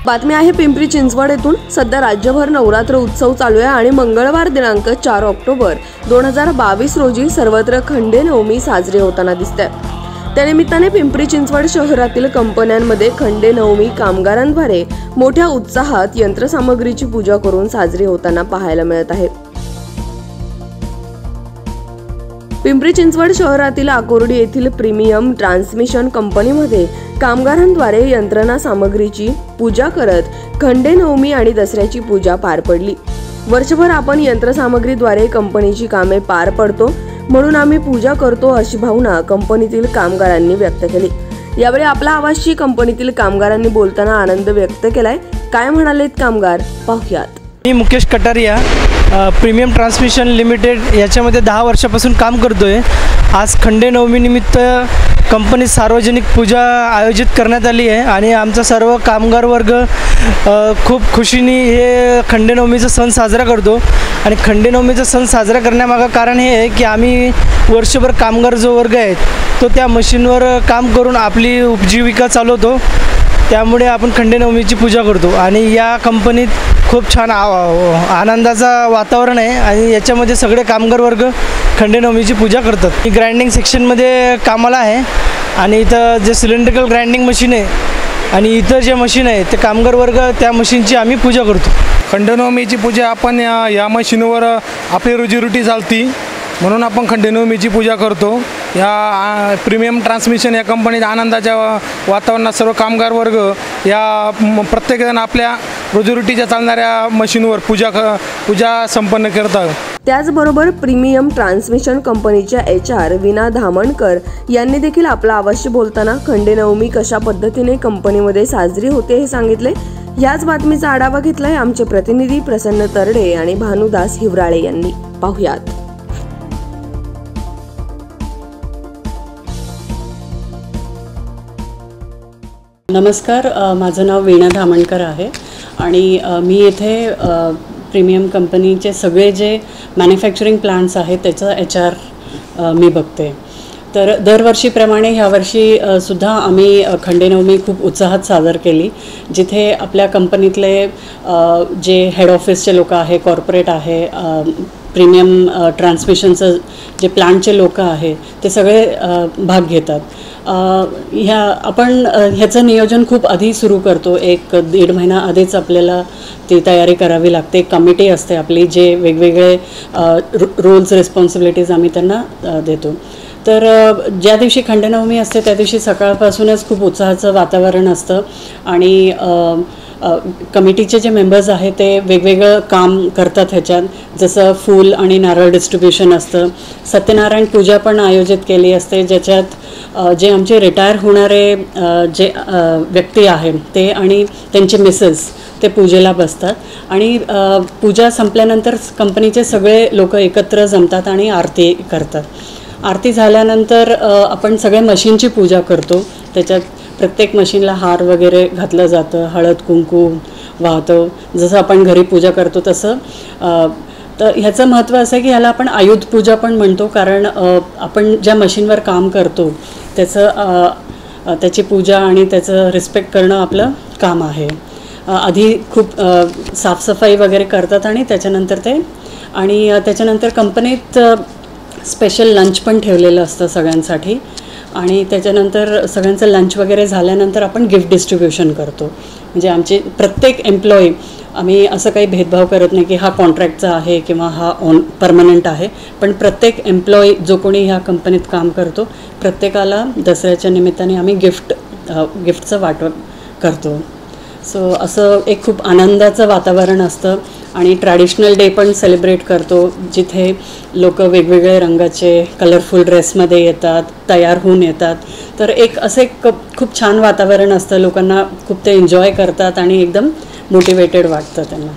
बातमी आहे पिंपरी चिंचवड येथून। सध्या राज्यभर नवरात्र उत्सव चालू आहे आणि मंगळवार दिनांक 4 ऑक्टोबर 2022 रोजी सर्वत्र खंडेनवमी साजरी होताना दिसते। त्यानिमित्ताने पिंपरी चिंचवड शहरातील कंपन्यांमध्ये खंडेनवमी कामगारांद्वारे मोठ्या उत्साहात यंत्रसामग्रीची पूजा करून साजरी होताना पाहायला मिळत आहे। पिंपरी चिंचवड शहरातील आकुर्डी येथील प्रीमियम ट्रान्समिशन कंपनीमध्ये कामगारांद्वारे यंत्रणा सामग्रीची पूजा करत खंडेनवमी आणि दसऱ्याची पूजा पार पडली। वर्षभर आपण यंत्रसामग्रीद्वारे कंपनीची कामे पार पडतो, म्हणून आम्ही पूजा करतो अशी भावना कंपनीतील कामगारांनी व्यक्त केली। यावेळी आपला आवाजशी कंपनीतील कामगारांनी बोलताना आनंद व्यक्त केलाय। काय म्हणालेत कामगार पाहूयात। मी Mukesh Kataria premium transmission limited याच्यामध्ये 10 वर्षापासून काम करतोय। आज खंडेनवमी निमित्त कंपनीत सार्वजनिक पूजा आयोजित करण्यात आली आहे आणि आमचा सर्व कामगार वर्ग खूप खुशीने हे खंडेनवमीचा सण साजरा करतो। आणि खंडेनवमीचा सण साजरा करण्यामागं कारण हे आहे की आम्ही वर्षभर कामगार जो वर्ग आहे तो त्या मशीनवर काम करून आपली उपजीविका चालवतो, त्यामुळे आपण खंडेनवमीची पूजा करतो। आणि या कंपनीत खूप छान आनंदाचा वातावरण आहे आणि याच्यामध्ये सगळे कामगार वर्ग खंडेनवमीची पूजा करतात। मी ग्राइंडिंग सेक्शनमध्ये कामाला आहे आणि इथं जे सिलेंड्रिकल ग्राइंडिंग मशीन आहे आणि इतर जे मशीन आहे ते कामगार वर्ग त्या मशीनची आम्ही पूजा करतो। खंडेनवमीची पूजा आपण या मशीनवर आपली रोजीरोटी चालती म्हणून आपण खंडेनवमीची पूजा करतो। या प्रीमियम ट्रान्समिशन या कंपनीत आनंदाच्या वातावरणात सर्व कामगार वर्ग या प्रत्येकजण आपल्या रोजीरोटीच्या चालणाऱ्या मशीनवर पूजा संपन्न करतात। त्याचबरोबर प्रीमियम ट्रान्समिशन कंपनीच्या HR वीणा धामणकर यांनी देखील आपला आवाजशी बोलताना खंडेनवमी कशा पद्धतीने कंपनीमध्ये साजरी होते हे सांगितले। याच बातमीचा आढावा घेतलाय आमचे प्रतिनिधी प्रसन्न तरडे आणि भानुदास हिवराळे यांनी। पाहुयात। नमस्कार, माझं नाव वीणा धामणकर आहे आणि मी इथे प्रीमियम कंपनीचे सगळे जे मॅन्युफॅक्चरिंग प्लांट्स आहेत त्याचा HR मी बघते। तर दरवर्षीप्रमाणे ह्यावर्षी सुद्धा आम्ही खंडेनवमी खूप उत्साहात साजर केली, जिथे आपल्या कंपनीतले जे हेड ऑफिसचे लोक आहे, कॉर्पोरेट आहे, प्रीमियम ट्रान्समिशनचं जे प्लांटचे लोक आहे ते सगळे भाग घेतात। आपण ह्याचं नियोजन खूप आधी सुरू करतो, 1-1.5 महिना आधीच आपल्याला ती तयारी करावी लागते। एक कमिटी असते आपली जे वेगवेगळे रोल्स रिस्पॉन्सिबिलिटीज आम्ही त्यांना देतो। तर ज्या दिवशी खंडेनवमी असते त्या दिवशी सकाळपासूनच खूप उत्साहाचं वातावरण असतं आणि कमिटीचे जे मेंबर्स आहेत ते वेगवेगळं काम करतात ह्याच्यात, जसं फूल आणि नारळ डिस्ट्रीब्युशन असतं। सत्यनारायण पूजा पण आयोजित केली असते, ज्याच्यात जे आमचे रिटायर होणारे जे व्यक्ती आहेत ते आणि त्यांचे मिसेस ते पूजेला बसतात आणि पूजा संपल्यानंतर कंपनीचे सगळे लोक एकत्र जमतात आणि आरती करतात। आरती झाल्यानंतर आपण सगळे मशीनची पूजा करतो। त्याच्यात प्रत्येक मशीनला हार वगैरे घातलं जातं, हळद कुंकू वाहतो, जसं आपण घरी पूजा करतो तसं। तर ह्याचं महत्त्व असं आहे की ह्याला आपण आयुध पूजा पण म्हणतो, कारण आपण ज्या मशीनवर काम करतो त्याची पूजा आणि त्याचं रिस्पेक्ट करणं आपलं काम आहे। आधी खूप साफसफाई वगैरे करतात आणि त्याच्यानंतर कंपनीत स्पेशल लंच पण ठेवलेलं असतं सगळ्यांसाठी आणि त्याच्यानंतर सगळ्यांचं लंच वगैरे झाल्यानंतर आपण गिफ्ट डिस्ट्रीब्युशन करतो। म्हणजे आमचे प्रत्येक एम्प्लॉई, आम्ही असं काही भेदभाव करत नाही की हा कॉन्ट्रॅक्टचा आहे किंवा हा परमनंट आहे, पण प्रत्येक एम्प्लॉई जो कोणी ह्या कंपनीत काम करतो प्रत्येकाला दसऱ्याच्या निमित्ताने आम्ही गिफ्टचं वाटप करतो। सो असं एक खूप आनंदाचं वातावरण असतं आणि ट्रॅडिशनल डे पण सेलिब्रेट करतो, जिथे लोक वेगवेगळे रंगाचे कलरफुल ड्रेसमध्ये येतात, तयार होऊन येतात। तर एक खूप छान वातावरण असतं, लोकांना खूप ते एन्जॉय करतात आणि एकदम मोटिवेटेड वाटतं त्यांना।